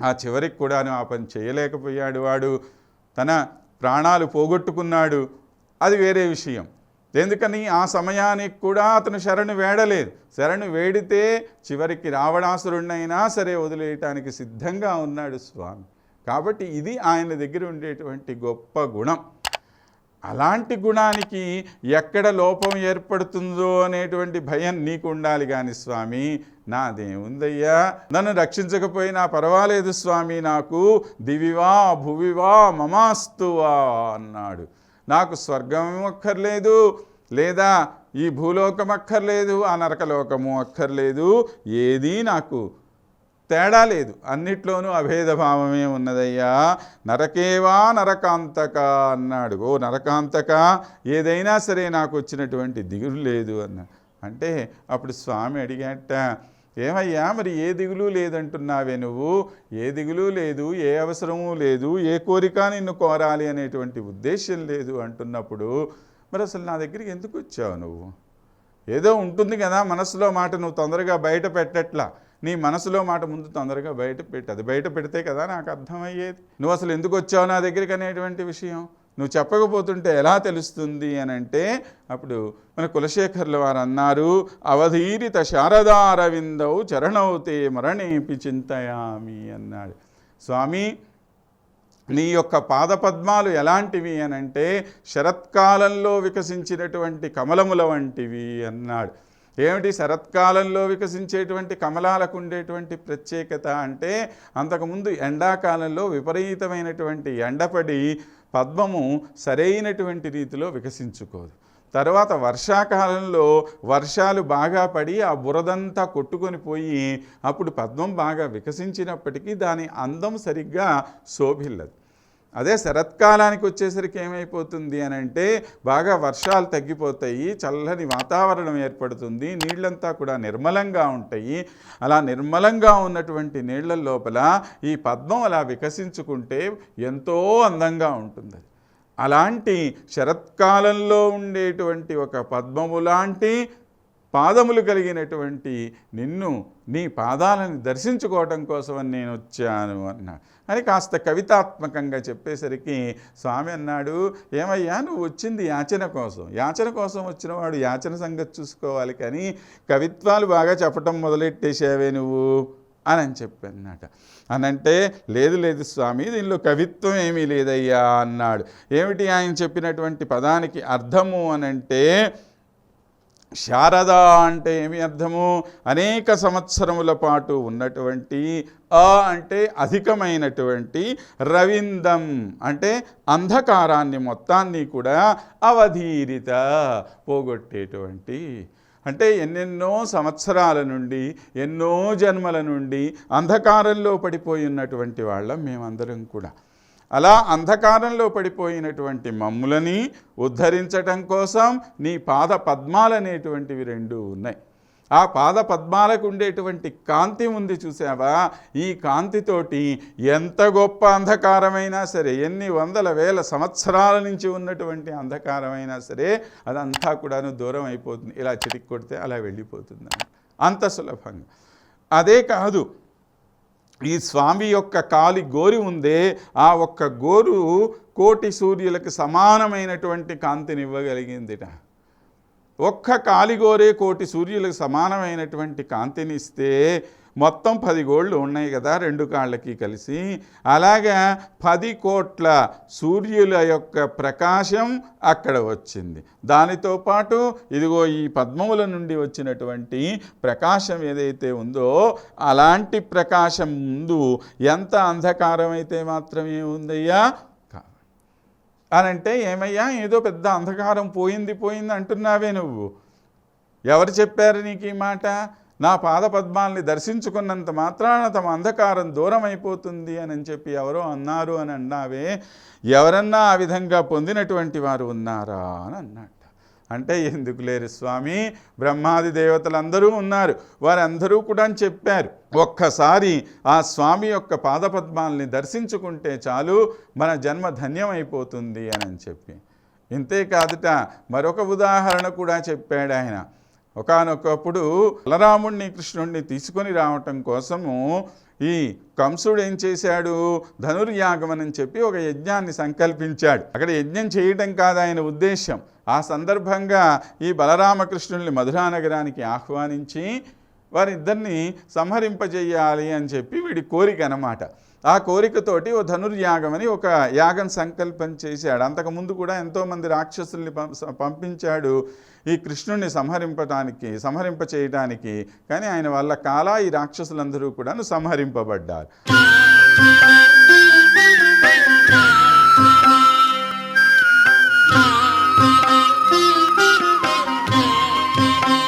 ఆ చివరికి కూడాను ఆ పని చేయలేకపోయాడు. వాడు తన ప్రాణాలు పోగొట్టుకున్నాడు. అది వేరే విషయం. ఎందుకని ఆ సమయానికి కూడా అతను శరణు వేడలేదు. శరణు వేడితే చివరికి రావణాసురుడినైనా సరే వదిలేయటానికి సిద్ధంగా ఉన్నాడు స్వామి. కాబట్టి ఇది ఆయన దగ్గర ఉండేటువంటి గొప్ప గుణం. అలాంటి గుణానికి ఎక్కడ లోపం ఏర్పడుతుందో అనేటువంటి భయం నీకు ఉండాలి కానీ స్వామి, నాదేముందయ్యా, నన్ను రక్షించకపోయినా పర్వాలేదు స్వామి, నాకు దివివా భువివా మమాస్తువా అన్నాడు. నాకు స్వర్గం అక్కర్లేదు, లేదా ఈ భూలోకం అక్కర్లేదు, ఆ నరకలోకము అక్కర్లేదు, ఏదీ నాకు తేడా లేదు, అన్నిట్లోనూ అభేదభావమే ఉన్నదయ్యా. నరకేవా నరకాంతక అన్నాడు. ఓ నరకాంతక, ఏదైనా సరే నాకు వచ్చినటువంటి దిగులు లేదు అన్నాడు. అంటే అప్పుడు స్వామి అడిగాట, ఏమయ్యా మరి ఏ దిగులు లేదంటున్నావే నువ్వు? ఏ దిగులు లేదు, ఏ అవసరము లేదు, ఏ కోరిక నిన్ను కోరాలి అనేటువంటి ఉద్దేశం లేదు అంటున్నప్పుడు మరి అసలు నా దగ్గరికి ఎందుకు వచ్చావు నువ్వు? ఏదో ఉంటుంది కదా మనసులో మాట, నువ్వు తొందరగా బయట పెట్టట్లా. నీ మనసులో మాట ముందు తొందరగా బయట పెట్టి, అది బయట పెడితే కదా నాకు అర్థమయ్యేది. నువ్వు అసలు ఎందుకు వచ్చావు నా దగ్గరికి అనేటువంటి విషయం నువ్వు చెప్పకపోతుంటే ఎలా తెలుస్తుంది అని అంటే, అప్పుడు మన కులశేఖర్ల వారు అన్నారు, అవధీరిత శారదారవిందౌ చరణౌతే మరణేపి చింతయామి అన్నాడు. స్వామి, నీ యొక్క పాదపద్మాలు ఎలాంటివి అనంటే శరత్కాలంలో వికసించినటువంటి కమలముల వంటివి అన్నాడు. ఏమిటి శరత్కాలంలో వికసించేటువంటి కమలాలకు ఉండేటువంటి ప్రత్యేకత అంటే, అంతకుముందు ఎండాకాలంలో విపరీతమైనటువంటి ఎండపడి పద్మము సరైనటువంటి రీతిలో వికసించుకోదు. తర్వాత వర్షాకాలంలో వర్షాలు బాగా పడి ఆ బురదంతా కొట్టుకొని పోయి అప్పుడు పద్మం బాగా వికసించినప్పటికీ దాని అందం సరిగ్గా శోభిల్లదు. అదే శరత్కాలానికి వచ్చేసరికి ఏమైపోతుంది అని అంటే, బాగా వర్షాలు తగ్గిపోతాయి, చల్లని వాతావరణం ఏర్పడుతుంది, నీళ్ళంతా కూడా నిర్మలంగా ఉంటాయి. అలా నిర్మలంగా ఉన్నటువంటి నీళ్ల లోపల ఈ పద్మం అలా వికసించుకుంటే ఎంతో అందంగా ఉంటుంది. అలాంటి శరత్కాలంలో ఉండేటువంటి ఒక పద్మము లాంటి పాదములు కలిగినటువంటి నిన్ను, నీ పాదాలను దర్శించుకోవటం కోసమని నేను వచ్చాను అన్నా అని కాస్త కవితాత్మకంగా చెప్పేసరికి స్వామి అన్నాడు, ఏమయ్యా నువ్వు వచ్చింది యాచన కోసం, యాచన కోసం వచ్చిన వాడు యాచన సంగతి చూసుకోవాలి, కానీ కవిత్వాలు బాగా చెప్పటం మొదలెట్టేసావే నువ్వు అని చెప్పన్నట. అనంటే లేదు లేదు స్వామి, దీనిలో కవిత్వం ఏమీ లేదయ్యా అన్నాడు. ఏమిటి ఆయన చెప్పినటువంటి పదానికి అర్థము అనంటే, శారద అంటే ఏమి అర్థము? అనేక సంవత్సరముల పాటు ఉన్నటువంటి, అంటే అధికమైనటువంటి, రవిందం అంటే అంధకారాన్ని మొత్తాన్ని కూడా అవధీరిత పోగొట్టేటువంటి, అంటే ఎన్నెన్నో సంవత్సరాల నుండి, ఎన్నో జన్మల నుండి అంధకారంలో పడిపోయి ఉన్నటువంటి వాళ్ళం మేమందరం కూడా. అలా అంధకారంలో పడిపోయినటువంటి మమ్ములని ఉద్ధరించటం కోసం నీ పాద పద్మాలనేటువంటివి రెండు ఉన్నాయి. ఆ పాద పద్మాలకు ఉండేటువంటి కాంతి ఉంది చూసావా, ఈ కాంతితోటి ఎంత గొప్ప అంధకారమైనా సరే, ఎన్ని వందల వేల సంవత్సరాల నుంచి ఉన్నటువంటి అంధకారమైనా సరే అదంతా కూడాను దూరం అయిపోతుంది. ఇలా చిటికి కొడితే అలా వెళ్ళిపోతుంది, అంత సులభంగా. అదే కాదు, ఈ స్వామి యొక్క కాలి గోరు ఉందే, ఆ ఒక్క గోరు కోటి సూర్యులకు సమానమైనటువంటి కాంతిని ఇవ్వగలిగిందిట. ఒక్క కాలిగోరే కోటి సూర్యులకు సమానమైనటువంటి కాంతిని ఇస్తే మొత్తం 10 గోళ్ళు ఉన్నాయి కదా 2 కాళ్ళకి కలిసి, అలాగా 10 కోట్ల సూర్యుల యొక్క ప్రకాశం అక్కడ వచ్చింది. దానితో పాటు ఇదిగో ఈ పద్మముల నుండి వచ్చినటువంటి ప్రకాశం ఏదైతే ఉందో, అలాంటి ప్రకాశం ముందు ఎంత అంధకారం అయితే మాత్రమే ఉందయ్యా అనంటే, ఏమయ్యా ఏదో పెద్ద అంధకారం పోయింది అంటున్నావే నువ్వు, ఎవరు చెప్పారు నీకు ఈ మాట? నా పాదపద్మాల్ని దర్శించుకున్నంత మాత్రాన తమ అంధకారం దూరం అయిపోతుంది అని చెప్పి ఎవరో అన్నారు అని అన్నావే, ఎవరన్నా ఆ విధంగా పొందినటువంటి వారు ఉన్నారా అని అన్నట్ట. అంటే ఎందుకు లేరు స్వామి, బ్రహ్మాది దేవతలందరూ ఉన్నారు, వారందరూ కూడా చెప్పారు, ఒక్కసారి ఆ స్వామి యొక్క పాదపద్మాల్ని దర్శించుకుంటే చాలు మన జన్మ ధన్యమైపోతుంది అని చెప్పి. ఇంతేకాదుట మరొక ఉదాహరణ కూడా చెప్పాడు ఆయన. ఒకానొకప్పుడు బలరాముణ్ణి కృష్ణుణ్ణి తీసుకొని రావటం కోసము ఈ కంసుడు ఏం చేశాడు, ధనుర్యాగం అని చెప్పి ఒక యజ్ఞాన్ని సంకల్పించాడు. అక్కడ యజ్ఞం చేయటం కాదు ఆయన ఉద్దేశం. ఆ సందర్భంగా ఈ బలరామకృష్ణుల్ని మధురా నగరానికి ఆహ్వానించి వారిద్దరిని సంహరింపజేయాలి అని చెప్పి వీడి కోరిక అన్నమాట. ఆ కోరికతోటి ఓ ధనుర్యాగం అని ఒక యాగం సంకల్పం చేశాడు. అంతకుముందు కూడా ఎంతోమంది రాక్షసుల్ని పంపించాడు ఈ కృష్ణుణ్ణి సంహరింప చేయడానికి. కానీ ఆయన వల్ల కాలా ఈ రాక్షసులందరూ కూడా సంహరింపబడ్డారు.